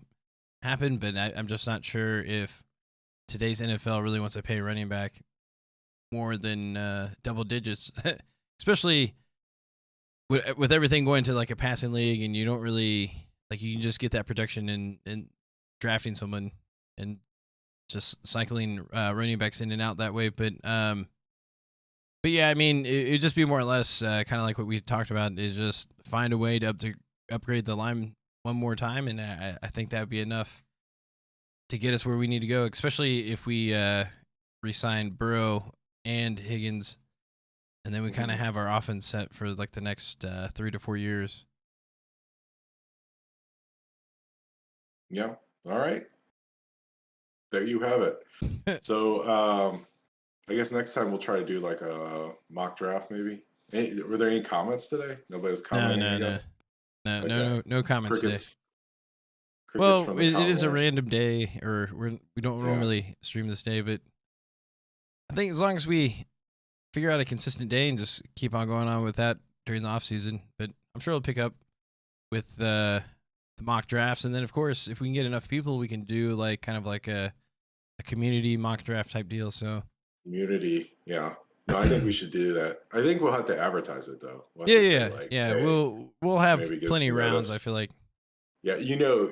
happen, but I'm just not sure if today's NFL really wants to pay running back more than double digits, especially with everything going to like a passing league, and you don't really like you can just get that production in drafting someone and just cycling running backs in and out that way. But yeah, I mean, it'd just be more or less kind of like what we talked about is just find a way to upgrade the line one more time, and I think that would be enough to get us where we need to go, especially if we re-sign Burrow and Higgins, and then we kind of have our offense set for like the next 3 to 4 years. Yeah. All right. There you have it. So I guess next time we'll try to do like a mock draft maybe. Were there any comments today? Nobody was commenting, I guess? No comments Crickets. today. Crickets Well, from the it is a Commodores. random day, or we don't normally stream this day, but I think as long as we figure out a consistent day and just keep on going on with that during the off season, but I'm sure it'll pick up with the mock drafts, and then of course if we can get enough people, we can do like kind of like a community mock draft type deal. So Community, yeah. No, I think we should do that. I think we'll have to advertise it though. We'll have to say, like, yeah. hey, We'll have maybe give plenty of some rounds. notice. I feel like. Yeah, you know